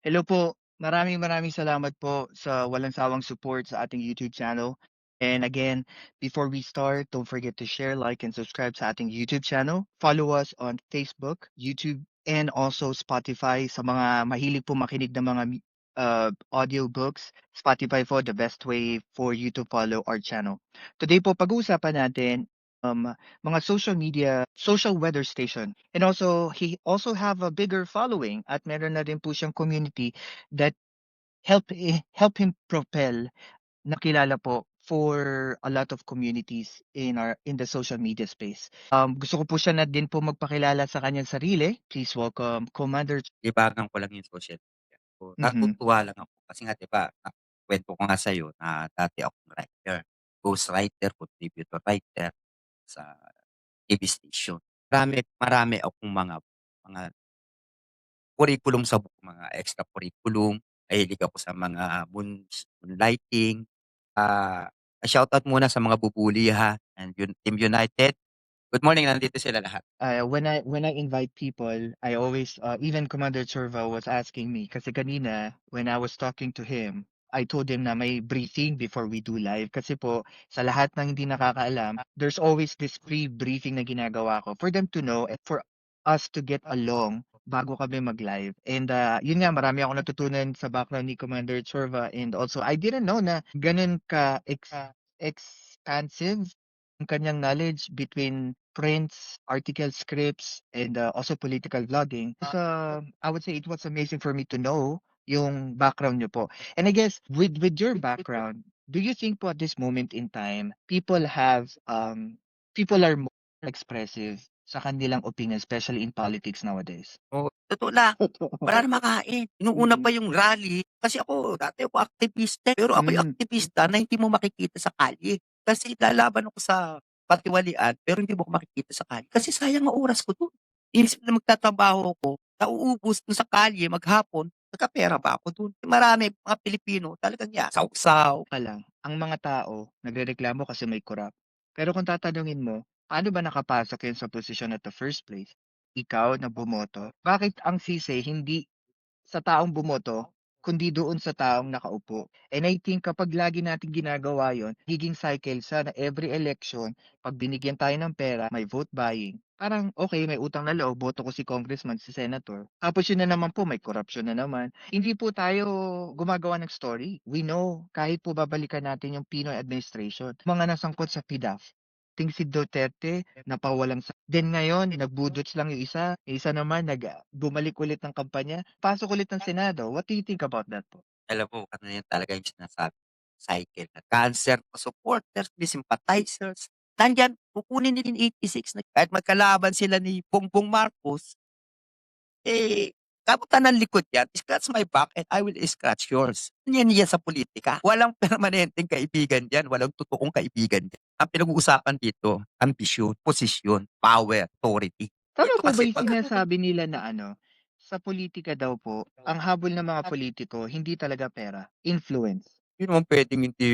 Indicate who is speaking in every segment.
Speaker 1: Hello po. Maraming salamat po sa walang sawang support sa ating YouTube channel. And again, before we start, don't forget to share, like, and subscribe sa ating YouTube channel. Follow us on Facebook, YouTube, and also Spotify sa mga mahilig po makinig ng mga audiobooks. Spotify po, the best way for you to follow our channel. Today po, pag-uusapan natin mga social weather station. And also, he also have a bigger following at meron na din po siyang community that help him propel nakilala po for a lot of communities in the social media space. Gusto ko po siya na din po magpakilala sa kanyang sarili. Please welcome Commander.
Speaker 2: Libangan ko lang yung social media. So,
Speaker 1: Mhm.
Speaker 2: natutuwa lang ako kasi nga 'di ba, kuwento ko nga sa'yo na dati akong writer, ghostwriter, contributor writer sa TV station. Marami marami akong mga curriculum sa buo, mga extra curriculum, mahilig ako sa mga moonlighting. Shoutout muna sa mga bubuli ha, and Team United. Good morning, nandito sila lahat.
Speaker 1: When I invite people, I always even Commander Churva was asking me kasi kanina when I was talking to him, I told him na may briefing before we do live kasi po sa lahat ng hindi nakakaalam, there's always this pre-briefing na ginagawa ko for them to know and for us to get along bago kami mag-live. And yun nga marami akong natutunan sa background ni Commander Churva and also I didn't know na ganun ka expansive ang kanyang knowledge between prints, article scripts, and also political vlogging. I would say it was amazing for me to know yung background niyo po. And I guess with your background, do you think po at this moment in time, people are more expressive sa kanilang opinion, especially in politics nowadays?
Speaker 2: Oo, totoo lang.
Speaker 1: Totoo.
Speaker 2: Wala na makain. Inuuna
Speaker 1: Mm.
Speaker 2: pa yung rally. Kasi ako, dati ako aktivista, pero ako yung
Speaker 1: Hmm.
Speaker 2: aktivista na hindi mo makikita sa kalye. Kasi lalaban ako sa katiwalian, pero hindi mo ako makikita sa kalye. Kasi sayang ang oras ko dun. Inisip na magtatrabaho ako, nauubos dun sa kalye maghapon, nagkapera pa ako dun. Marami mga Pilipino talagang sausaw.
Speaker 1: Pa lang, ang mga tao nagrereklamo kasi may korap. Pero kung tatanungin mo, paano ba nakapasok 'yun sa posisyon at the first place? Ikaw na bumoto? Bakit ang sisi hindi sa taong bumoto, kundi doon sa taong nakaupo. And I think kapag lagi nating ginagawa yon, nagiging cycle siya na every election, 'pag binigyan tayo ng pera, may vote buying. Parang, okay, may utang na loob, boto ko si congressman, si senator. Tapos yun na naman po, may corruption na naman. Hindi po tayo gumagawa ng story. We know, kahit po babalikan natin yung Pinoy administration, mga nasangkot sa PDAF, ting si Duterte napawalang then ngayon nagbudots lang yung isa naman bumalik ulit ng kampanya, pasok ulit ng Senado. What do you think about that po?
Speaker 2: Alam mo, ano yan talaga yung sinasabi, cycle na cancer pa supporters, may sympathizers. Nandiyan, kukunin nila yung 86 na kahit magkalaban sila ni Bongbong Marcos, eh, kabutan ng likod yan, scratch my back and I will scratch yours. Yan sa politika. Walang permanenteng kaibigan yan, walang totoong kaibigan yan. Ang pinag-uusapan dito, ambisyon, posisyon, power, authority.
Speaker 1: Tama
Speaker 2: Ito
Speaker 1: po ba
Speaker 2: kasi,
Speaker 1: yung
Speaker 2: pag
Speaker 1: sinasabi nila na ano, sa politika daw po, ang habol ng mga politiko hindi talaga pera, influence?
Speaker 2: Hindi naman puwedeng hindi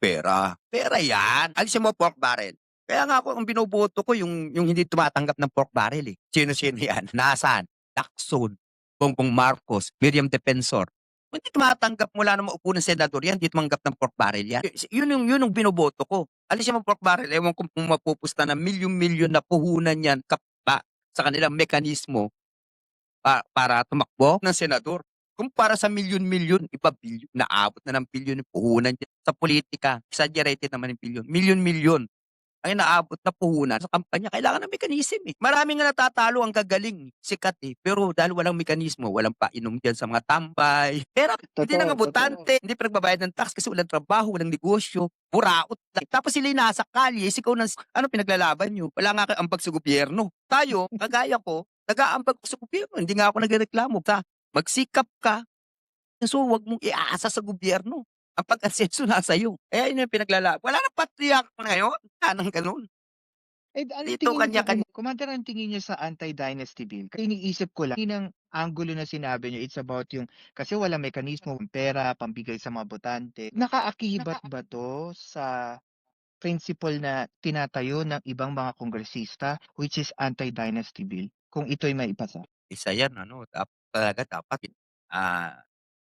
Speaker 2: pera. Pera 'yan, alisin mo pork barrel. Kaya nga ako ang binoboto ko yung hindi tumatanggap ng pork barrel, eh. Sino-sino 'yan? Nasaan? Lacson, Bongbong Marcos, Miriam Defensor. Kung hindi tumatanggap mula nung maupo ng senador 'yan, hindi tumanggap ng pork barrel 'yan. Yun yung binoboto ko. Alisin mo pork barrel, ewan ko kung mapupusta ng milyon-milyon na puhunan 'yan sa kanilang mekanismo para tumakbo ng senador. Kumpara sa milyon-milyon, iba bilyon, naabot na ng bilyon yung puhunan diyan sa politika. Exaggerated naman yung bilyon. Milyon-milyon ang inaabot na puhunan sa kampanya. Kailangan ng mekanismo, eh. Marami nga natatalo ang gagaling, sikat, eh. Pero dahil walang mekanismo, walang painom diyan sa mga tambay. Pera, hindi na nga
Speaker 1: Totoo, totoo.
Speaker 2: botante, hindi pa nagbabayad ng tax kasi walang trabaho, walang negosyo, buraot lang. Tapos sila'y nasa kalye, sigaw ng ano pinaglalaban niyo? Wala nga kayong ambag sa gobyerno. Tayo, kagaya ko, nag-aambag ako sa gobyerno, hindi nga ako nagrereklamo. Magsikap ka, so wag mong iaasa sa gobyerno. Ang pag-asenso nasa iyo. Kaya yun yung wala ng patriarch ngayon, wala ng gano'n.
Speaker 1: Anong
Speaker 2: Dito
Speaker 1: tingin niyo po
Speaker 2: kanya-kanya
Speaker 1: Commander, anong tingin niyo sa anti-dynasty bill? Kasi iniisip ko lang, yun ang anggulo na sinabi niyo, it's about yung kasi walang mekanismo, pera, pambigay sa mga botante. Nakaakibat ba 'to sa principle na tinatayo ng ibang mga kongresista, which is anti-dynasty bill, kung ito'y maipasa?
Speaker 2: isa yan ano, talaga dapat,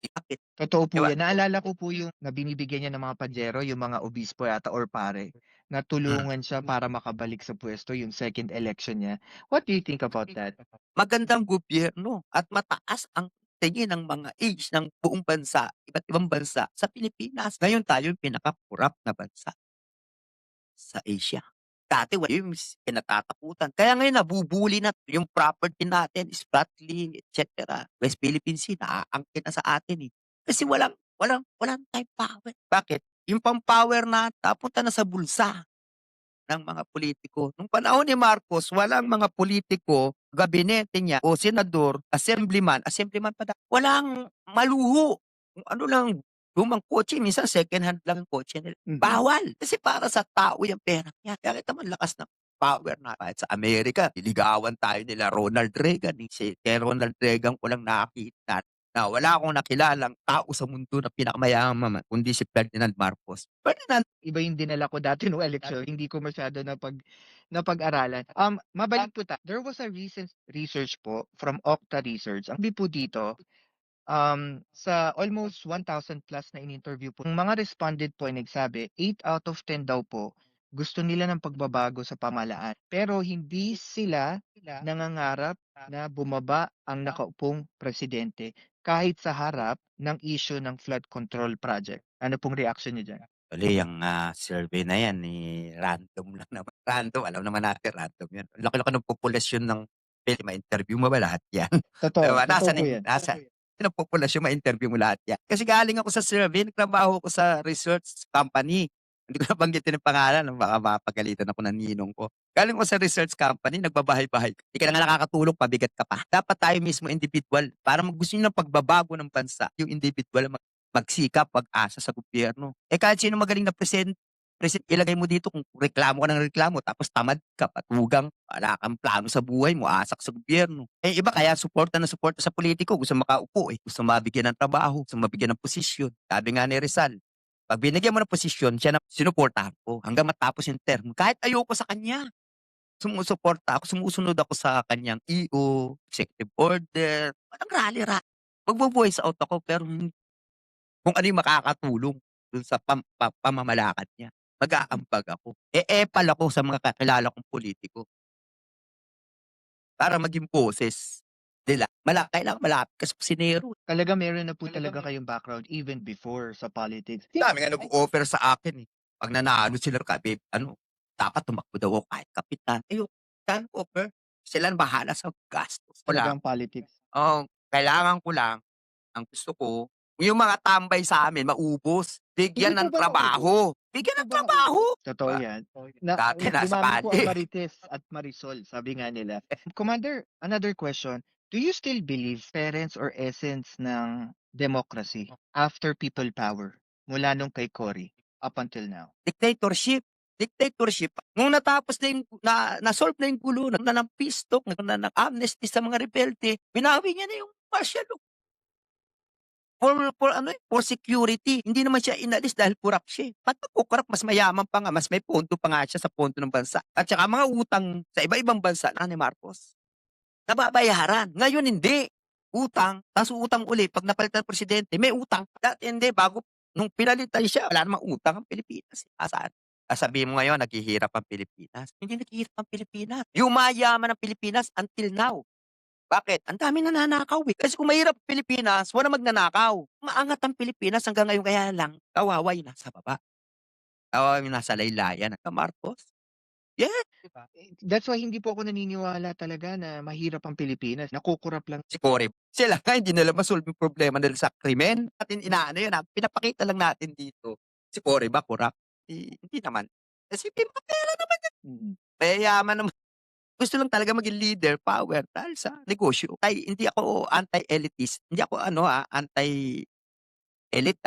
Speaker 2: Bakit,
Speaker 1: Totoo
Speaker 2: 'di
Speaker 1: po
Speaker 2: ba?
Speaker 1: 'yan. Naalala ko po yung na binibigyan niya ng mga panyero, yung mga obispo yata or pare, na
Speaker 2: Hmm.
Speaker 1: tulungan siya para makabalik sa puwesto yung second election niya. What do you think about that?
Speaker 2: Magandang gobyerno at mataas ang tingin ng mga age ng buong bansa, iba't ibang bansa sa Pilipinas. Ngayon tayo yung pinaka-korap na bansa sa Asia. Dati wala yung kinatatakutan. Kaya ngayon nabubuli na yung property natin, Spratly, et cetera. West Philippine Sea, naaangkin na sa atin, eh. Kasi walang walang tayong power. Bakit? Yung pang-power na napunta na sa bulsa ng mga politiko. Nung panahon ni Marcos, walang mga politiko, gabinete niya o senador, assemblyman pa walang maluho. Kung ano lang, lumang kotse, minsan second hand lang ang kotse nila.
Speaker 1: Mhm.
Speaker 2: Bawal. Kasi para sa tao yung pera niya. Kaya kita mo ang lakas ng power na. Kahit sa Amerika, niligawan tayo nila Ronald Reagan. Eh. Si kay Ronald Reagan ko lang nakita na wala akong nakilalang tao sa mundo na pinakamayaman kundi si Ferdinand Marcos. Ferdinand
Speaker 1: Iba yung dinala ko dati nung eleksyon, hindi ko masyado napag-aralan. Mabalik po there was a recent research po from Okta Research. Ang sabi po dito, sa almost 1,000 plus na in-interview po, ang mga respondent po ay nagsabi, 8 out of 10 daw po, gusto nila ng pagbabago sa pamahalaan. Pero hindi sila nangangarap na bumaba ang nakaupong presidente kahit sa harap ng issue ng flood control project. Ano pong reaction niyo diyan?
Speaker 2: Actually, ang, survey na 'yan, eh, random lang naman. Random, alam naman natin random 'yan. Ang laki-laki ng populasyon ng ma-interview mo ba lahat 'yan? 'Di
Speaker 1: Totoo,
Speaker 2: ba,
Speaker 1: totoo
Speaker 2: nasaan
Speaker 1: po
Speaker 2: yung
Speaker 1: 'yan.
Speaker 2: ng populasyon ma-interview mo lahat 'yan. Kasi galing ako sa survey, nagtrabaho ako sa research company. Hindi ko nabanggitin yung pangalan, baka mapagalitan ako ng ninong ko. Galing ako sa research company, nagbabahay-bahay ka. Di ka na nga nakakatulong, pabigat ka pa. Dapat tayo mismo individual, para gusto niyo ng pagbabago ng bansa, yung individual ang magsikap, pag-asa sa gobyerno. Eh, kahit sino magaling na ilagay mo dito kung reklamo ka ng reklamo tapos tamad ka, patugang, wala kang plano sa buhay mo, asak sa gobyerno. Eh, iba kaya suporta na suporta sa politiko, gusto makaupo, eh, gusto mabigyan ng trabaho, gusto mabigyan ng posisyon. Sabi nga ni Rizal, 'pag binigyan mo ng posisyon, siya na sinuportahan ko hanggang matapos yung term. Kahit ayoko sa kanya, sumusuporta ako, sumusunod ako sa kanyang EO, executive order, walang rally-rally. Magvo-voice out ako pero kung ano yung makakatulong dun sa pamamalakad niya, mag-aambag ako. Epal ako sa mga kakilala kong politiko para maging boses nila. Kailangan malapit ka sa kusinero.
Speaker 1: Talaga meron na po talaga kayong background even before sa politics.
Speaker 2: Dami nga nag-o-offer sa akin, eh. 'Pag nanalo sila dapat tumakbo daw ako kahit kapitan. Ayoko, saan offer? Sila na bahala sa gastos ko lang.
Speaker 1: Talagang politics.
Speaker 2: Oo, kailangan ko lang ang gusto ko, yung mga tambay sa'min maubos,
Speaker 1: Hindi
Speaker 2: bigyan
Speaker 1: po
Speaker 2: ng
Speaker 1: ba naubos?
Speaker 2: trabaho, bigyan ng trabaho, 'di
Speaker 1: Totoo
Speaker 2: ba?
Speaker 1: 'yan. Na
Speaker 2: Dati nasa
Speaker 1: dumami po ang
Speaker 2: kalye.
Speaker 1: Marites at Marisol, sabi nga nila. Commander, another question. Do you still believe parents or essence ng democracy after people power mula nung kay Cory up until now?
Speaker 2: Dictatorship, dictatorship. Nung natapos na yung na-solve na yung gulo, nagkaroon na ng peace talk, nagkaroon na ng amnesty sa mga rebelde, binawi niya na yung martial law. For ano, for security. Hindi naman siya inalis dahil korap siya, eh. Ba't magko-korap, mas mayaman pa nga, mas may pondo pa nga siya sa pondo ng bansa. At saka mga utang sa iba-ibang bansa na ni Marcos, nababayaran. Ngayon hindi. Utang, ta's utang uli 'pag napalitan ng presidente, may utang. Dati hindi, bago nung pinalitan siya, wala namang utang ang Pilipinas, eh. Asaan? Sasabihin mo ngayon naghihirap ang Pilipinas. Hindi naghihirap ang Pilipinas. Yumayaman ang Pilipinas until now. Bakit? Ang daming nananakaw, eh. Kasi kung mahirap ang Pilipinas, walang magnanakaw. Maangat ang Pilipinas hanggang ngayon, kaya lang kawawa yung nasa baba. Kawawa yung nasa laylayan. Marcos? Yes,
Speaker 1: 'Di ba? That's why hindi po ako naniniwala talaga na mahirap ang Pilipinas, nakukurap lang.
Speaker 2: si Cory. Sila nga hindi nila ma-solve yung problema nila sa krimen. Natin inaano yun, pinapakita lang natin dito. Si Cory ba corrupt? Hindi naman. Kasi may mga pera naman yan.
Speaker 1: Mm.
Speaker 2: Mayayaman naman. Gusto lang talaga maging leader, power, dahil sa negosyo. Hindi ako anti-elitist. Hindi ako anti-elite,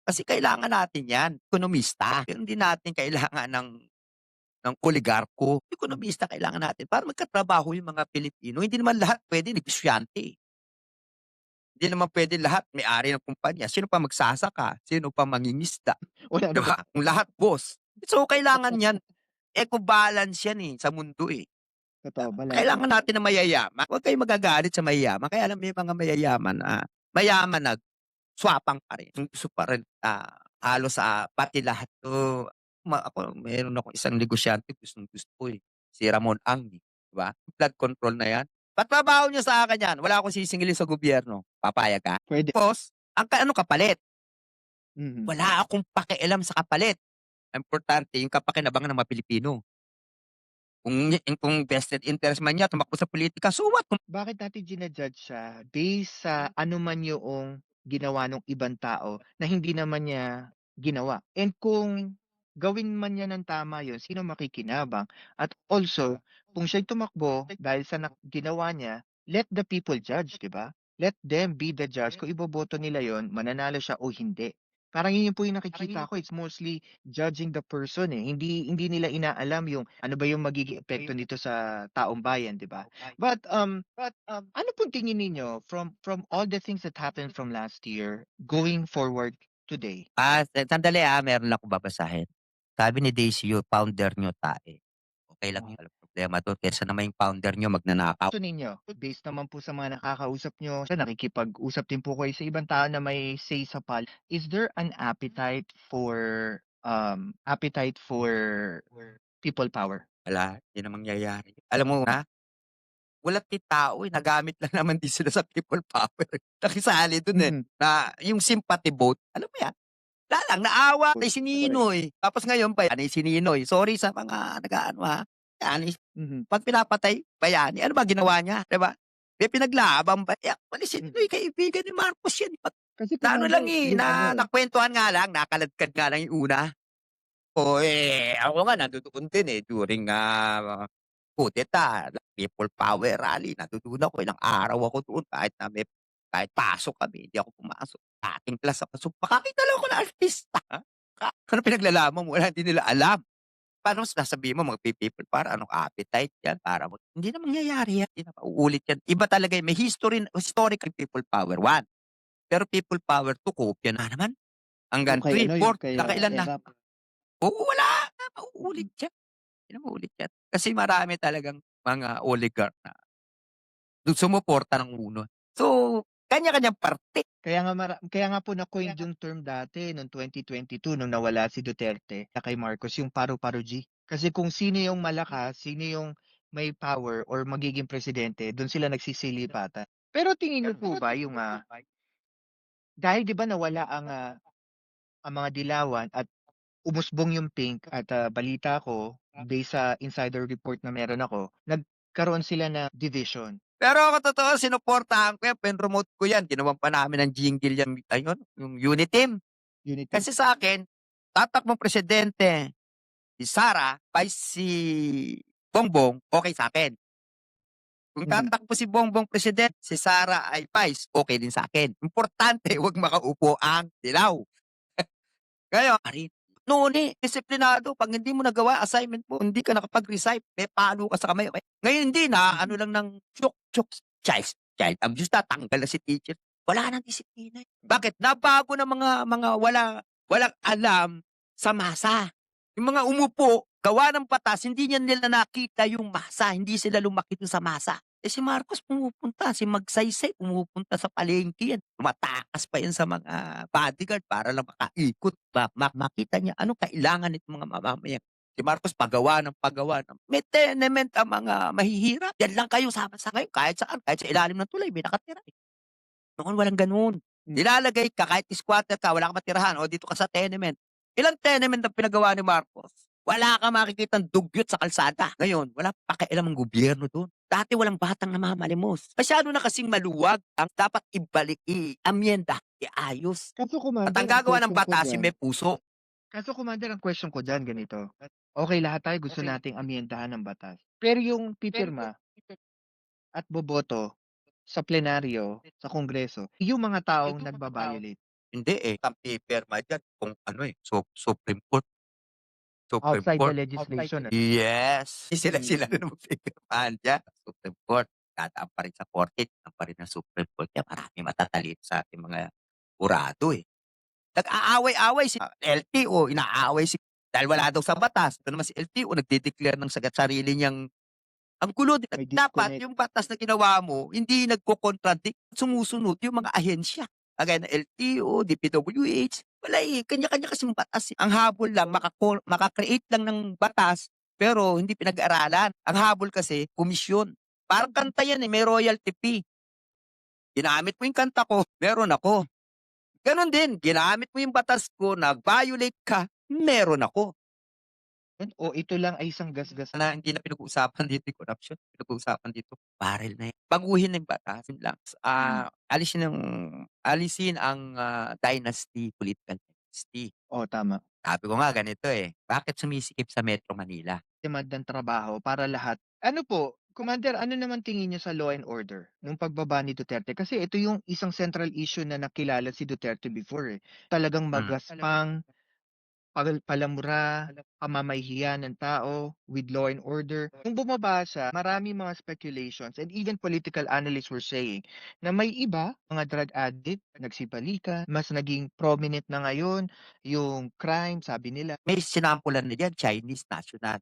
Speaker 2: kasi kailangan natin yan, ekonomista. Pero hindi natin kailangan ng oligarko. Ekonomista kailangan natin para magkatrabaho yung mga Pilipino. Hindi naman lahat pwede negosyante, eh. Hindi naman puwede lahat may-ari ng kumpanya. Sino pa magsasaka, sino pa mangingisda,
Speaker 1: Wala
Speaker 2: 'di
Speaker 1: naman.
Speaker 2: ba? Kung lahat boss. So, kailangan 'yan, eco-balance 'yan, eh, sa mundo, eh.
Speaker 1: Totoo, balance.
Speaker 2: Kailangan natin ng mayayaman. Huwag kayong magagalit sa mayayaman. Kaya lang may mga mayayaman na mayaman na swapang pa rin. Gusto pa rin, halos, pati lahat 'to ako meron akong isang negosyante gustong-gusto ko, eh, si Ramon Ang, eh, 'di ba? Flood control na 'yan. Patrabaho niyo sa akin 'yan, wala akong sisingilin sa gobyerno, papayag ka?
Speaker 1: Puwede.
Speaker 2: Tapos ano kapalit?
Speaker 1: Mhm.
Speaker 2: Wala akong pakialam sa kapalit. Ang importante yung kapakinabangan ng mga Pilipino. Kung vested interest man niya tumakbo sa pulitika, so what?
Speaker 1: Bakit natin jina-judge siya based sa ano man yoong ginawa nung ibang tao na hindi naman niya ginawa? And kung gawin man niya ng tama yun, sino makikinabang? At also, kung siya'y tumakbo dahil sa ginawa niya, let the people judge, 'di ba? Let them be the judge kung iboboto nila yon, mananalo siya o hindi. Parang yun po yung nakikita ko, it's mostly judging the person, eh. Hindi nila inaalam yung ano ba yung magiging epekto nito sa taong bayan, 'di ba? But, ano pong tingin ninyo from all the things that happened from last year going forward today?
Speaker 2: Sandali, meron akong babasahin. Sabi ni Daisy Yu, founder niyo tae. Okey lang yun, walang problema dun kaysa naman yung founder niyo magnanakaw.
Speaker 1: Gusto ninyo, based naman po sa mga nakakausap niyo, sa nakikipag-usap din po kayo sa ibang tao na may say sa is there an appetite for people power?
Speaker 2: Wala, hindi na mangyayari. Alam mo walang tao, eh, nagamit lang naman din sila sa people power, nakisali dun, eh,
Speaker 1: Mhm.
Speaker 2: na yung sympathy vote, alam mo yan? Wala lang, naawa kay si
Speaker 1: Correct.
Speaker 2: Ninoy, tapos ngayon bayani si Ninoy. Sorry sa mga nag-aano, bayani
Speaker 1: Mhm.
Speaker 2: 'pag pinapatay bayani, ano ba ginawa niya, 'di ba? May pinaglaban ba, actually si
Speaker 1: Hmm.
Speaker 2: Ninoy kaibigan ni Marcos yan,
Speaker 1: Kasi
Speaker 2: na ano lang,
Speaker 1: commander
Speaker 2: eh,
Speaker 1: yung ano,
Speaker 2: na
Speaker 1: eh.
Speaker 2: nakwentuhan nga lang, nakaladkad nga lang yung una. Ako nga nandoon din, eh, during, kudeta, people power rally, nandoon ako, ilang araw ako doon kahit pasok kami, hindi ako pumasok. Dating class ako, so makakita lang ako ng artista, ano pinaglalaban mo, wala, hindi nila alam. Paano sasabihin mo magpi-people power, anong appetite yan para hindi na mangyayari yan, hindi na mauulit yan. Iba talaga, may historical people power, 1. Pero people power 2, kopya na naman.
Speaker 1: Yung
Speaker 2: Hanggang
Speaker 1: kay
Speaker 2: 3,
Speaker 1: ano, yung
Speaker 2: 4,
Speaker 1: kay,
Speaker 2: nakailan na.
Speaker 1: ERAP.
Speaker 2: Oo, wala na mauulit yan, hindi na mauulit yan. Kasi marami talagang mga oligarch na sumuporta ng uno. So, kanya-kanyang parte.
Speaker 1: Kaya nga po na-coined yung term dati nung 2022 nung nawala si Duterte na kay Marcos, yung paru-paro G. Kasi kung sino yung malakas, sino yung may power or magiging presidente, dun sila nagsisilipatan. Pero tingin niyo po ba yung, dahil 'di ba nawala ang mga dilawan at umusbong yung pink at, balita ko based sa insider report na meron ako, nagkaroon sila ng division,
Speaker 2: Pero ako totoo sinuportahan ko yan, pinromote ko yan, ginawan pa namin ng jingle yan, ayun, yung Uniteam.
Speaker 1: unity.
Speaker 2: Kasi sa'kin, tatakbong presidente si Sara, vice si Bongbong, okey sa'kin. Kung
Speaker 1: Mhm,
Speaker 2: tatakbo si Bongbong presidente, si Sara ay vice, okey din sa'kin. Importante wag makaupo ang dilaw. Ngayon noon, eh, disiplinado 'pag hindi mo nagawa assignment mo, hindi ka nakapag-resign, may palo ka sa kamay, okey. Ngayon hindi,
Speaker 1: mhm.
Speaker 2: naaano lang ng syok-syok, child abuse, tatanggal na si teacher. Wala ng disiplina, eh. Bakit? Nabago ng mga walang alam sa masa. Yung mga umupo, gawa ng batas, hindi nila nakita yung masa, hindi sila lumaki dun sa masa. Eh, si Marcos pumupunta, si Magsaysay pumupunta sa palengke yan, tumatakas pa yan sa mga bodyguard para lang makaikot makita niya anong kailangan nitong mga mamamayan. Si Marcos pagawa ng may tenement ang mga mahihirap, diyan lang kayo sa ngayon kahit saan, kahit sa ilalim ng tulay may nakatira, eh. Noon walang gano'n.
Speaker 1: Hmm.
Speaker 2: Nilalagay ka kahit squatter ka, wala kang matirahan, o dito ka sa tenement. Ilang tenement ang pinagawa ni Marcos? Wala kang makikitang dugyot sa kalsada. Ngayon, wala pakialam ang gobyerno dun. Dati walang batang namamalimos. Masyado na kasing maluwag ang dapat ibalik, i-amyenda, iayos.
Speaker 1: Kaso
Speaker 2: At
Speaker 1: commander
Speaker 2: ang
Speaker 1: ang
Speaker 2: gagawa ng
Speaker 1: question ko
Speaker 2: batas, yung
Speaker 1: diyan
Speaker 2: may puso.
Speaker 1: ganito, okey lahat tayo gusto nating amyendahan ng batas, pero yung pipirma at boboto sa plenaryo, sa Kongreso, yung mga taong nagba-violate
Speaker 2: Hindi, eh, ang pipirma diyan kung ano, eh, Supreme Court, Supreme
Speaker 1: outside the
Speaker 2: Court.
Speaker 1: legislation,
Speaker 2: Yes,
Speaker 1: mm.
Speaker 2: sila na magpipirmahan diyan, Supreme Court. Dadaan pa rin sa korte, dadaan pa rin ng Supreme Court yan, maraming matatalino sa ating mga hurado, eh. Nag-aaway-away si LTO, inaaway dahil wala daw sa batas. Ito naman si LTO nagde-declare ng sarili niyang ang gulo,
Speaker 1: May
Speaker 2: dapat
Speaker 1: disconnect.
Speaker 2: yung batas na ginawa mo hindi nagko-contradict, sumusunod yung mga ahensya. kagaya ng LTO, DPWH, wala, eh, kanya-kanya kasing batas, eh. Ang habol lang maka-create lang ng batas, pero hindi pinag-aralan. Ang habol kasi komisyon. Parang kanta yan, eh, may royalty fee. Ginamit mo yung kanta ko, meron ako. Gano'n din, ginamit mo yung batas ko, nag-violate ka, meron ako.
Speaker 1: O ito lang ay isang gasgas
Speaker 2: Na hindi na pinag-uusapan dito yung corruption, pinag-uusapan dito baril na yan. Baguhin na yung batas, yun lang. Alisin ang, dynasty, political dynasty.
Speaker 1: tama.
Speaker 2: Sabi ko nga ganito, eh, bakit sumisikip sa Metro Manila?
Speaker 1: Demand ng trabaho para lahat. Ano po, Commander, ano naman tingin niyo sa law and order nung pagbaba ni Duterte? Kasi ito yung isang central issue na nakilala si Duterte before, eh. Talagang
Speaker 2: Hmm.
Speaker 1: magaspang, palamura, pamamahiya ng tao with law and order. Nung bumaba siya, maraming mga speculations and even political analysts were saying na may iba, mga drug addict, nagsibalikan, mas naging prominent na ngayon yung crime, sabi nila.
Speaker 2: May sinampulan na diyan, Chinese national.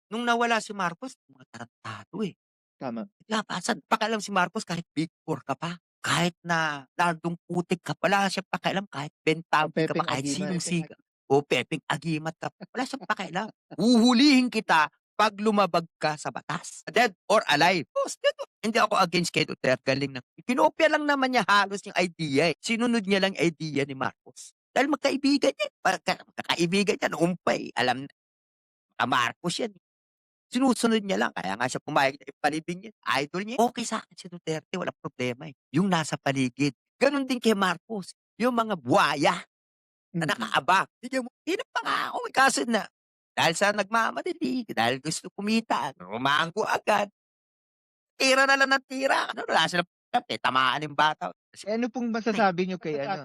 Speaker 2: Nung nawala si Marcos, mga tarantado, eh.
Speaker 1: Tama.
Speaker 2: Labasan, pakialam si Marcos kahit Big Four ka pa, kahit na Nardong Putik ka, wala siyang pakialam kahit Ben
Speaker 1: O
Speaker 2: Tabi ka pa,
Speaker 1: Pepeng
Speaker 2: kahit
Speaker 1: Agimat.
Speaker 2: sinong siga o Pepeng Agimat ka pa, wala siyang pakialam. Huhulihin kita 'pag lumabag ka sa batas, dead or alive. Hindi ako against kay Duterte, galing na kinopya lang naman niya halos yung idea, eh. Sinunod niya lang idea ni Marcos. Dahil magkaibigan yan, magkakaibigan yan noon pa, eh, alam na Marcos yan, eh. Sinusunod niya lang kaya nga siya pumayag na ipalibing niya, idol niya. Okey sa'kin si Duterte walang problema, eh, yung nasa paligid. Gano'n din kay Marcos, yung mga buwaya na
Speaker 1: Mm.
Speaker 2: nakaabang, bigyan mo pinapangako, eh, kaso na dahil sa nagmamadali, dahil gusto kumita, rumangko agad, tira na lang ng tira, ano wala silang pakialam, eh, tamaan yung bata.
Speaker 1: Eh, ano pong
Speaker 2: Ay,
Speaker 1: masasabi niyo kay ano,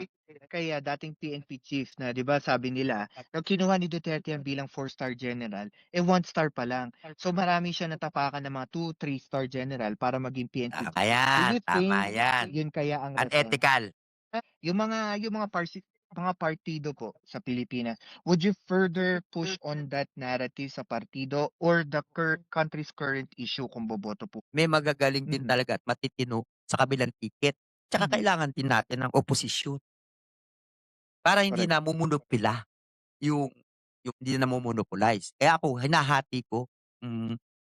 Speaker 1: kay, dating PNP chief na 'di ba sabi nila, nung kinuha ni Duterte yan bilang 4-star general, eh, 1 star pa lang. So marami siya natapakan ng mga 2, 3-star general para maging PNP
Speaker 2: tama
Speaker 1: chief. Do
Speaker 2: yan,
Speaker 1: you
Speaker 2: tama
Speaker 1: think
Speaker 2: yan.
Speaker 1: yun kaya ang rason?
Speaker 2: Unethical.
Speaker 1: Yung mga partido po sa Pilipinas, would you further push on that narrative sa partido or the country's current issue kung boboto po?
Speaker 2: May magagaling din
Speaker 1: Mm,
Speaker 2: talaga at matitino sa kabilang ticket. Tsaka
Speaker 1: mhm,
Speaker 2: kailangan din natin ng oposisyon para hindi
Speaker 1: correct.
Speaker 2: namomonopila yung hindi namomonopolize. Kaya ako hinahati ko, hmm,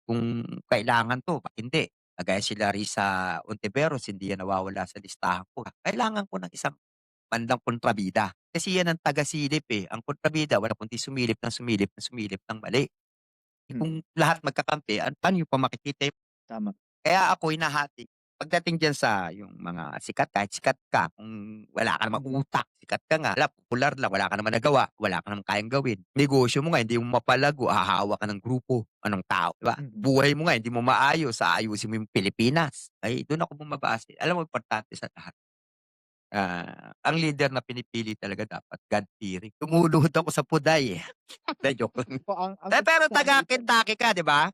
Speaker 2: kung kailangan 'to, bakit hindi. Kagaya sila Risa Ontiveros, hindi yan nawawala sa listahan ko. Kailangan ko ng isang bandang kontrabida. Kasi yan ang tagasilip, eh. Ang kontrabida wala kundi sumilip ng sumilip ng sumilip ng mali. Eh,
Speaker 1: Mm,
Speaker 2: kung lahat magkakampi, paano niyo pa makikita
Speaker 1: tama.
Speaker 2: kaya ako hinahati. Pagdating diyan sa yung mga sikat, kahit sikat ka, kung wala ka namang utak, sikat ka nga, popular lang, wala ka naman nagawa, wala ka namang kayang gawin. Negosyo mo nga hindi mo mapalago, hahawa ka ng grupo o ng tao, 'di ba?
Speaker 1: Mm.
Speaker 2: Buhay mo nga hindi mo maayos, aayusin mo yung Pilipinas. Ay dun ako bumabase. Alam mo importante sa lahat, ang leader na pinipili talaga dapat God-fearing. Lumuluhod ako sa puday, eh. Hindi, joke lang.
Speaker 1: Po ang
Speaker 2: Pero taga
Speaker 1: sabi
Speaker 2: Kentucky ka, 'di ba?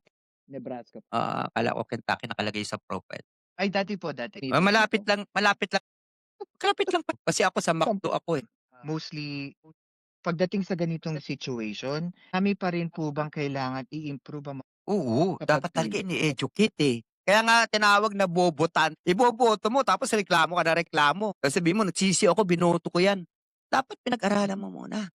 Speaker 1: Nebraska po.
Speaker 2: Akala ko Kentucky nakalagay sa profile.
Speaker 1: Ay dati po, dati.
Speaker 2: Malapit lang malapit lang pa kasi ako sa McDo ako, eh.
Speaker 1: Mostly pagdating sa ganitong situation, marami pa rin po bang kailangan i-improve ang
Speaker 2: Oo,
Speaker 1: sa
Speaker 2: dapat talaga
Speaker 1: pagpili?
Speaker 2: ini-educate, eh. Kaya nga tinawag na bobotan, iboboto mo tapos reklamo ka na reklamo. Tapos sabihin mo, "Nagsisi ako, binoto ko 'yan." Dapat pinag-aralan mo muna.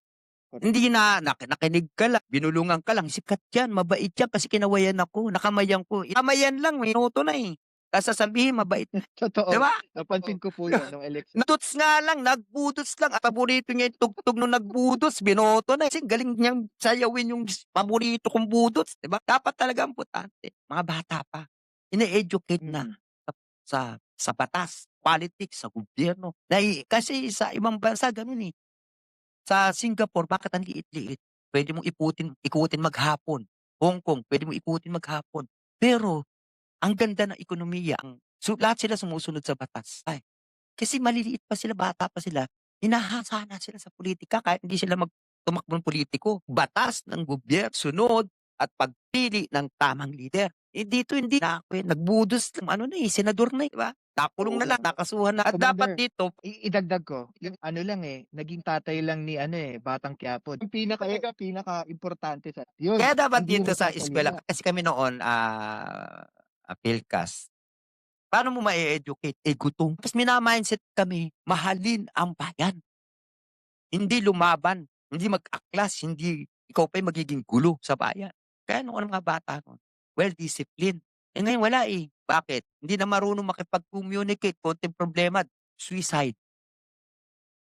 Speaker 1: Correct.
Speaker 2: Hindi na nakinig ka lang, binulungan ka lang, "Sikat 'yan, mabait 'yan kasi kinawayan ako, nakamayan ko." Kamayan lang, binoto na, eh. Tapos sasabihin mabait, 'di
Speaker 1: Totoo,
Speaker 2: ba?
Speaker 1: napansin ko po 'yun nung eleksyon.
Speaker 2: Budots nga lang, nagbudots lang at paborito niya yung tugtog nung nagbudots, binoto na. Kasi galing niyang sayawin yung paborito kong budots, 'di ba? Dapat talaga importante, mga bata pa, ine-educate na
Speaker 1: Mm,
Speaker 2: sa batas, politics, sa gobyerno. Kasi sa ibang bansa gano'n, eh. Sa Singapore bakit ang liit-liit? Puwede mong ikutin maghapon. Hong Kong puwede mong ikutin maghapon. Pero ang ganda ng ekonomiya, lahat sila sumusunod sa batas. Kasi maliliit pa sila, bata pa sila, hinahasa na sila sa pulitika kahit hindi sila tumakbong pulitiko. Batas ng sunod at pagpili ng tamang lider. Eh, dito hindi na ako, eh, nagbudos lang ano na, eh, senador na, eh, 'di ba? Nakulong
Speaker 1: oo
Speaker 2: na lang,
Speaker 1: nga.
Speaker 2: nakasuhan na at dapat
Speaker 1: Commander,
Speaker 2: dito
Speaker 1: idagdag ko, yung ano lang, naging tatay lang ni ano, Batang Quiapo. Yung pinakaimportante sa yun,
Speaker 2: kaya dapat
Speaker 1: hindi
Speaker 2: dito
Speaker 1: yung
Speaker 2: sa eskuwela
Speaker 1: nagsasalita.
Speaker 2: kasi kami noon, PhilCast. Paano mo ma-e-educate? Eh, gutom. Tapos mina-mindset kami, mahalin ang bayan, hindi lumaban, hindi mag-aklas, hindi ikaw pa yung magiging gulo sa bayan. Kaya nung mga bata nun, well-disciplined. Eh, ngayon wala, eh. Bakit? Hindi na marunong makipag-communicate, konting problema, suicide,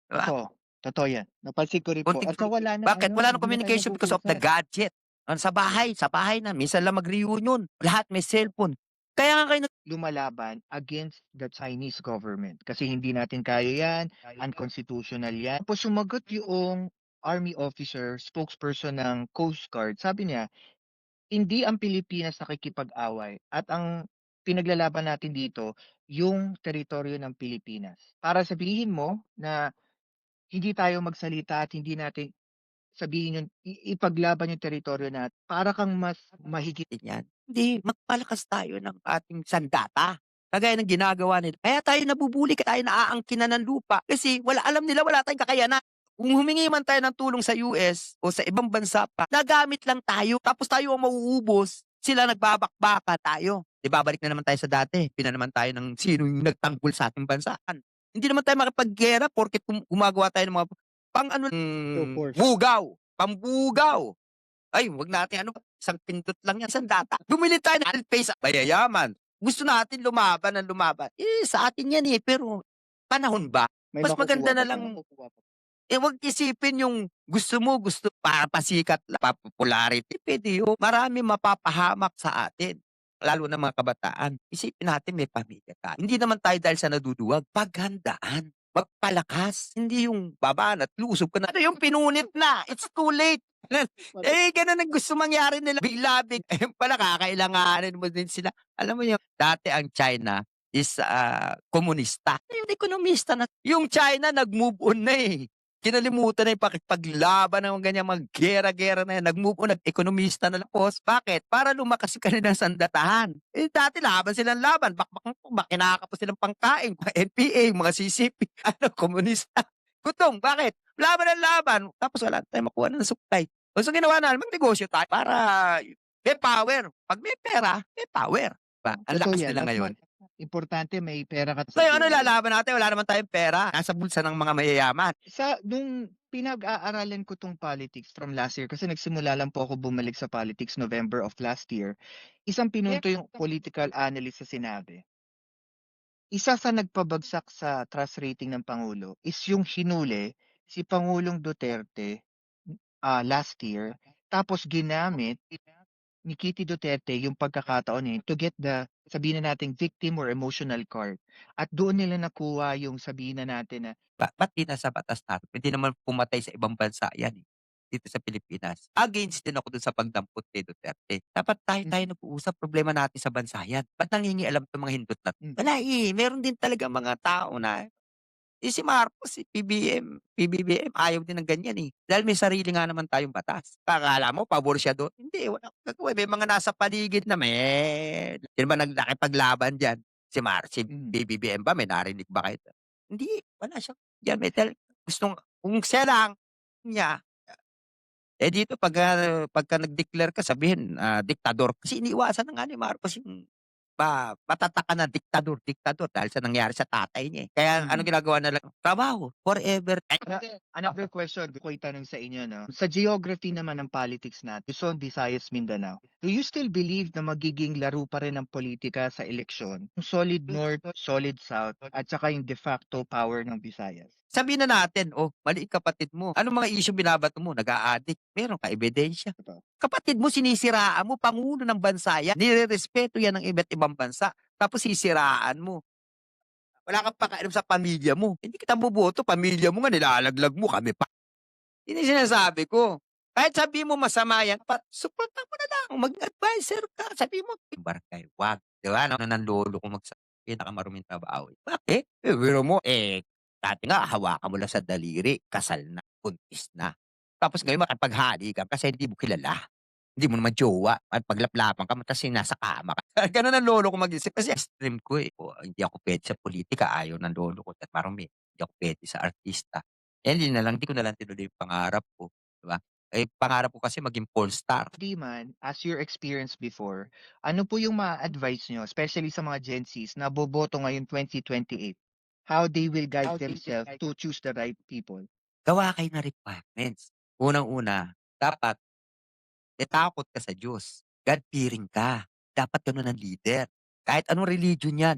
Speaker 2: di ba?
Speaker 1: Totoo, totoo 'yan. Napansin ko rin po
Speaker 2: Konting
Speaker 1: at sa wala ng
Speaker 2: bakit?
Speaker 1: ano,
Speaker 2: Wala ng
Speaker 1: hindi na tayo
Speaker 2: communication because of the
Speaker 1: nag-uusap.
Speaker 2: gadget. Sa bahay na. Minsan lang mag-reunion. Lahat may cellphone. Kaya nga kayo
Speaker 1: Lumalaban against the Chinese government kasi hindi natin kaya 'yan, unconstitutional 'yan. Tapos sumagot yung army officer, spokesperson ng Coast Guard, sabi niya, "Hindi ang Pilipinas nakikipag-away at ang pinaglalaban natin dito yung teritoryo ng Pilipinas." Para sabihin mo na hindi tayo magsalita at hindi natin sabihin yung ipaglaban yung teritoryo natin, para kang mas mahigit.
Speaker 2: yan. Hindi, magpalakas tayo ng ating sandata. Kagaya ng ginagawa nila. Kaya tayo nabubuli, kaya tayo naaangkinan ng lupa. Kasi alam nila wala tayong kakayanan. Kung humingi man tayo ng tulong sa US o sa ibang bansa pa, nagamit lang tayo. Tapos tayo ang mauubos. Sila nagbabakbaka tayo. Di babalik na naman tayo sa dati. Pina naman tayo ng sino yung nagtanggol sa ating bansaan. Hindi naman tayo makipaggera porket gumagawa tayo ng mga pang ano,
Speaker 1: Show force.
Speaker 2: bugaw, pambugaw. Ay, wag natin ano, isang pindot lang yan, isang data. Bumili tayo ng Alpace, mayayaman. Gusto natin lumaban ng lumaban. Eh, sa atin yan eh, pero panahon ba?
Speaker 1: May
Speaker 2: Mas maganda
Speaker 1: makukuha
Speaker 2: na
Speaker 1: ba
Speaker 2: lang,
Speaker 1: tayo?
Speaker 2: wag isipin yung gusto para pasikat lang, popularity. Pwede yun. Marami mapapahamak sa atin. Lalo na mga kabataan. Isipin natin may pamilya tayo. Hindi naman tayo dahil sa naduduwag. Paghandaan. Magpalakas. Hindi yung babaan at lusob ka na. Ano yung pinunit na? It's too late. Eh, ganun ang gusto mangyari nila. Bigla-big. Ayun pala, kakailanganin mo din sila. Alam mo yung dati ang China is komunista. Yung ekonomista na. Yung China nag-move on na eh. Kinalimutan na yung pakipaglaban ng ganyan, mga gera-gera na yan. Nag-move on, nag-ekonomista na lang. Tapos, bakit? Para lumakas yung kanilang sandatahan. Eh, dati laban silang laban. Bakbak, kinakapos silang pangkain. Mga NPA, mga CCP. Ano, komunista. Gutom, bakit? Laban ng laban. Tapos wala tayong makuha ng supply. So, ginawa namin, magnegosyo tayo para may power. Pag may pera, may power. Ba? Ang
Speaker 1: Totoo
Speaker 2: lakas
Speaker 1: 'yan
Speaker 2: nila
Speaker 1: at
Speaker 2: ngayon.
Speaker 1: importante may pera ka sa
Speaker 2: Ngayon, ano
Speaker 1: buhay.
Speaker 2: lalaban natin? Wala naman tayong pera. Nasa bulsa ng mga mayayaman.
Speaker 1: Nung pinag-aaralan ko 'tong politics from last year kasi nagsimula lang po ako bumalik sa politics November of last year, isang pinunto yung political analyst sa sinabi, isa sa nagpabagsak sa trust rating ng pangulo is yung hinuli si Pangulong Duterte, last year, tapos ginamit ni Kitty Duterte yung pagkakataon na yun to get the, sabihin na nating victim or emotional card. At doon nila nakuha yung sabihin na natin na
Speaker 2: Ba't di nasa batas natin? Puwede naman pumatay sa ibang bansa yan, eh, dito sa Pilipinas. Against din ako dun sa pagdampot kay Duterte. Dapat tayo-tayo
Speaker 1: mm,
Speaker 2: nag-uusap, problema natin sa bansa yan. Ba't nangingialam 'tong mga hindot na 'to?
Speaker 1: mm,
Speaker 2: Wala, eh, meron din talagang mga tao na si Marcos, si PBBM ayaw din ng ganyan, eh. Dahil may sarili nga naman tayong batas. Akala mo pabor siya dun? Hindi, wala akong gagawin. May mga nasa paligid na sino ba nakipaglaban diyan? Si
Speaker 1: mm.
Speaker 2: PBBM ba may narinig ba kayo? Hindi, wala siyang diyan may gustong kung siya lang niya, dito pagka nag-declare ka sabihin, diktador. Kasi iniiwasan na nga ni Marcos yung matatak ka na diktador dahil sa nangyari sa tatay niya, eh. Kaya anong
Speaker 1: Mm.
Speaker 2: ginagawa na lang, trabaho forever.
Speaker 1: Another question ko itanong sa inyo 'no, sa geography naman ng politics natin, Luzon, Visayas, Mindanao, do you still believe na magiging laro pa rin ng politika sa eleksyon, yung solid North, solid South, at saka yung de facto power ng Visayas?
Speaker 2: Sabihin na natin, "Oh, mali yung kapatid mo. Anong mga issue binabato mo? Nag-a-addict." Meron ka ebidensya.
Speaker 1: Totoo.
Speaker 2: Kapatid mo sinisiraan mo, pangulo ng bansa yan, nirerespeto yan ng iba't ibang bansa, tapos sisiraan mo. Wala kang pakialam sa pamilya mo. Hindi kita boboto, pamilya mo nga nilalaglag mo, kami pa. Yun yung sinasabi ko. Kahit sabihin mo masama yan, suportahan mo na lang, mag-adviser ka. Sabihin mo, barangay, wag. Di ba? Ano ng lolo ko pinakamaruming trabaho. Bakit? Biro mo, dati nga hawakan mo lang sa daliri, kasal na, buntis na. Tapos ngayon makipaghalikan kasi hindi mo kilala. Hindi mo naman jowa at paglaplapan ka tapos nasa kama ka. Gano'n ang lolo ko mag-isip kasi extreme ko, eh. Hindi ako puwede sa pulitika, ayaw ng lolo ko at marami. Hindi ako puwede sa artista. Eh, hindi ko na lang tinuloy yung pangarap ko, 'di ba? Eh, pangarap ko kasi maging pornstar.
Speaker 1: Di man, as your experience before, ano po yung ma-advice nyo, especially sa mga Gen Zs na boboto ngayon 2028? How they will guide themselves to choose the right people?
Speaker 2: Gawa kayo ng requirements. Unang-una, dapat takot ka sa Diyos. God-fearing ka. Dapat gano'n ang leader. Kahit anong religion yan,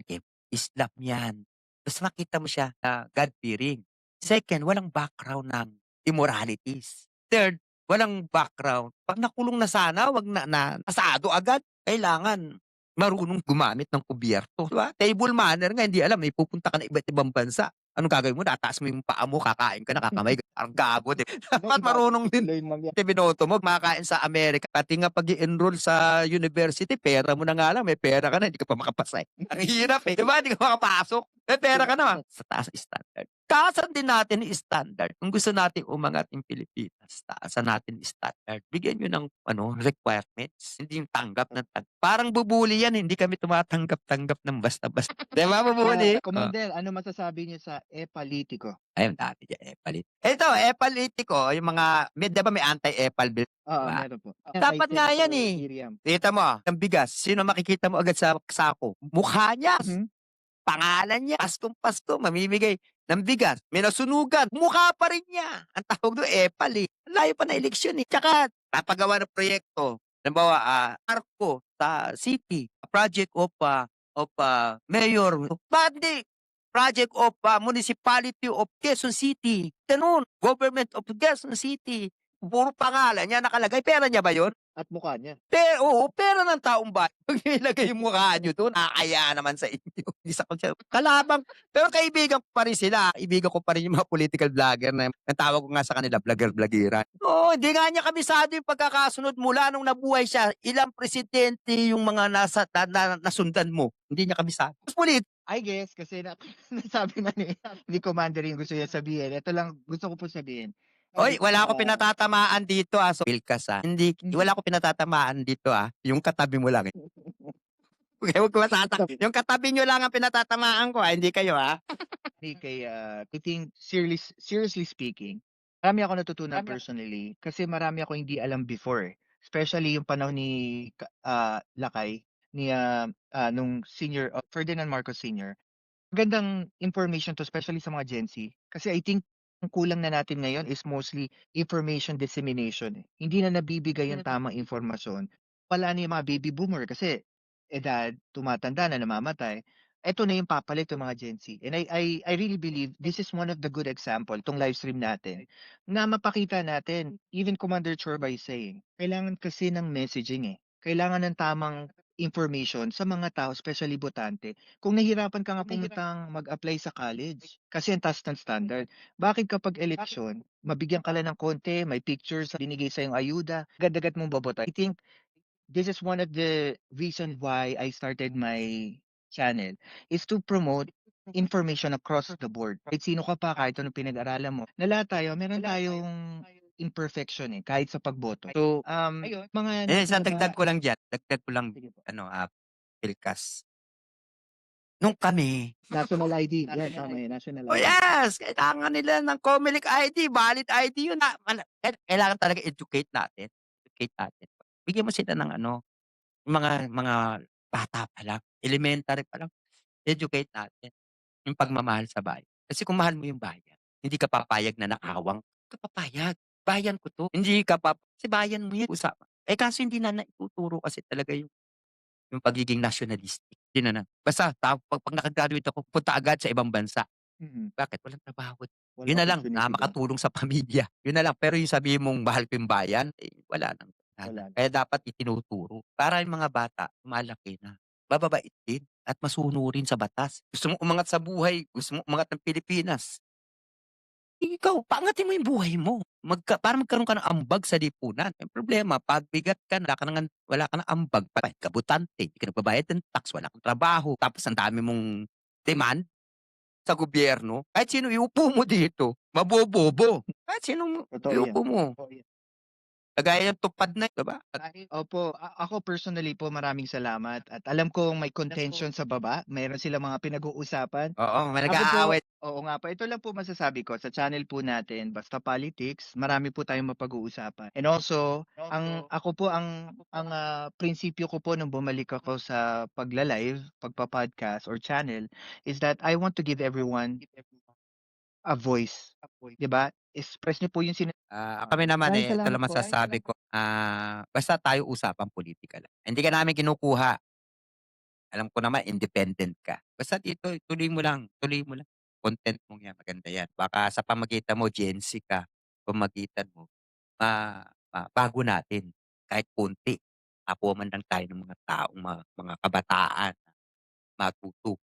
Speaker 2: Islam yan. Basta makita mo siya na God-fearing. Second, walang background ng immoralities. Third, walang background. 'Pag nakulong na sana, wag na pasado agad. Kailangan marunong gumamit ng kubyerto, 'di ba? Table manner nga hindi alam, may pupunta ka ng iba't ibang bansa. Anong gagawin mo, tataas mo yung paa mo, kakain ka na, kakamay ka, parang gago, 'di dapat marunong din. Binoto mo, kumakain sa Amerika, pati nga pag-i-enroll sa university, pera mo na nga lang, may pera ka na, hindi ka pa makapasa, eh. Ang hirap, eh, 'di ba? Hindi ka makapasok, may pera ka naman. Sa taas ng standard. Taasan din natin yung standard. Kung gusto nating umangat yung Pilipinas, taasan natin yung standard. Bigyan niyo ng requirements, hindi yung tanggap ng parang bubuli yan, hindi kami tumatanggap-tanggap ng basta-basta. 'Di ba, bubuli?
Speaker 1: Commander, ano masasabi niyo sa e-politiko?
Speaker 2: Ay, ang dami diyan, EPALIT. Ito, EPALITICO, yung mga 'di ba may anti-EPAL bill, 'di
Speaker 1: Oo,
Speaker 2: ba?
Speaker 1: meron po. Kay
Speaker 2: Dapat nga yan,
Speaker 1: Senator
Speaker 2: eh.
Speaker 1: Miriam.
Speaker 2: Kita mo, ang bigas, sino makikita mo agad sa sako? Mukha niya,
Speaker 1: Mhm.
Speaker 2: pangalan niya, Paskong-Pasko mamimigay ng bigas, may nasunugan, mukha pa rin niya. Ang tawag dun EPAL, eh. Ang layo pa ng eleksyon, eh. Tsaka papagawa ng proyekto, halimbawa, ARCO sa city, project of mayor, bakit hindi project of municipality of Quezon City, gano'n, government of Quezon City. Puro pangalan niya nakalagay, pera niya ba yun?
Speaker 1: At mukha niya.
Speaker 2: Oo, pera ng taong bayan. 'Pag nilagay yung mukha niyo dun, nakakahiya naman sa inyo. Isa ko siya kalabang pero kaibigan ko pa rin sila, kaibigan ko pa rin yung mga political vlogger na ang tawag ko nga sa kanila vlogger-vlogiran. Oo, hindi nga niya kabisado yung pagkakasunod mula nung nabuhay siya, ilang presidente yung mga nasa nasundan mo, hindi niya kabisado.
Speaker 1: I guess kasi nasabi na ni Commander yung gusto niya sabihin. Ito lang gusto ko po sabihin.
Speaker 2: Hoy, wala akong
Speaker 1: Ah,
Speaker 2: pinatatamaan dito, so Pilkas, hindi
Speaker 1: mhm.
Speaker 2: wala akong pinatatamaan dito, yung katabi mo lang, eh. Huwag mo yung katabi niyo lang ang pinatatamaan ko, hindi kayo,
Speaker 1: Kay, I think seriously speaking, marami ako natutunan personally kasi marami ako hindi alam before, eh. Especially yung panahon ni Lakay, ni, nung senior, Ferdinand Marcos Senior. Magandang information 'to especially sa mga Gen Z. Kasi I think ang kulang na natin ngayon is mostly information dissemination, eh. Hindi na nabibigay yung tamang impormasyon. Wala na yung mga baby boomer kasi edad, tumatanda na, namamatay. Eto na yung papalit yung mga Gen Z. And I really believe this is one of the good example, 'tong live stream natin, na mapakita natin, even Commander Chorba is saying, kailangan kasi ng messaging, eh. Kailangan ng tamang information sa mga tao, especially botante. Kung nahirapan ka nga pumuntang mag-apply sa college kasi ang taas ng standard, bakit kapag eleksyon, mabigyan ka lang ng konti, may pictures, binigay sa'yong ayuda, agad-agad mong boboto? I think this is one of the reason why I started my channel is to promote information across the board. Kahit sino ka pa, kahit anong pinag-aralan mo, na lahat tayo, meron tayong imperfection, eh, kahit sa pagboto. So, mga nasa
Speaker 2: Isang
Speaker 1: baba,
Speaker 2: dagdag ko lang diyan, dagdag ko lang
Speaker 1: sige po.
Speaker 2: Pilkas. Nung kami,
Speaker 1: National ID, yan tama yan, national
Speaker 2: oh
Speaker 1: ID.
Speaker 2: yes, kailangan nila ng COMELEC ID, valid ID yun, kailangan talaga educate natin. Bigyan mo sila ng yung mga bata pa lang, elementary pa lang, educate natin yung pagmamahal sa bayan. Kasi kung mahal mo yung bayan, hindi ka papayag na nakawang, hindi ka papayag. Bayan ko 'to, hindi ka kasi bayan mo yan, usapan. Eh, kaso hindi na naituturo kasi talaga yung pagiging nationalistic, yun na. Basta 'pag naka-graduate ako, punta agad sa ibang bansa.
Speaker 1: Mhm,
Speaker 2: Bakit? Walang trabaho.
Speaker 1: walang
Speaker 2: Yun na lang, na
Speaker 1: opportunity ba?
Speaker 2: makatulong sa pamilya, yun na lang. Pero yung sabihin mong mahal ko yung bayan, wala nang
Speaker 1: Wala
Speaker 2: gana.
Speaker 1: na.
Speaker 2: Kaya dapat itinuturo para yung mga bata lumalaki na mababait din at masunurin sa batas. Gusto mong umangat sa buhay, gusto mong umangat ng Pilipinas, ikaw paangatin mo yung buhay mo. Para magkaroon ka ng ambag sa lipunan. Ang problema 'pag bigat ka na, wala ka ng ambag, bayad ka butante, hindi ka nagbabayad ng tax, wala kang trabaho, tapos ang dami mong demand sa gobyerno, kahit sino iupo mo dito, mabobobo. Kahit sinong
Speaker 1: Totoo yan.
Speaker 2: iupo mo. Kagaya ng tupad na 'di ba?
Speaker 1: Opo, ako personally po maraming salamat at alam kong may contention sa baba, meron silang mga pinag-uusapan.
Speaker 2: Oo, may
Speaker 1: Ako po
Speaker 2: nag-aaway.
Speaker 1: oo nga po, ito lang po masasabi ko sa channel po natin, Basta Politics, marami po tayong mapag-uusapan. And also, prinsipyo ko po nung bumalik ako sa pagla-live, pagpa-podcast or channel is that I want to give everyone a voice, 'di ba? Express niyo po yung
Speaker 2: Kami naman,
Speaker 1: maraming
Speaker 2: eh, ito
Speaker 1: salamat
Speaker 2: lang
Speaker 1: po.
Speaker 2: masasabi ko, basta tayo usapang pulitika lang. Hindi ka namin kinukuha, alam ko naman independent ka. Basta dito tuloy mo lang. Content mong 'yan, maganda 'yan. Baka sa pamagitan mo Gen Z ka, pamagitan mo mabago natin kahit konti. Makuha man lang tayo ng mga taong mga kabataan na matuto.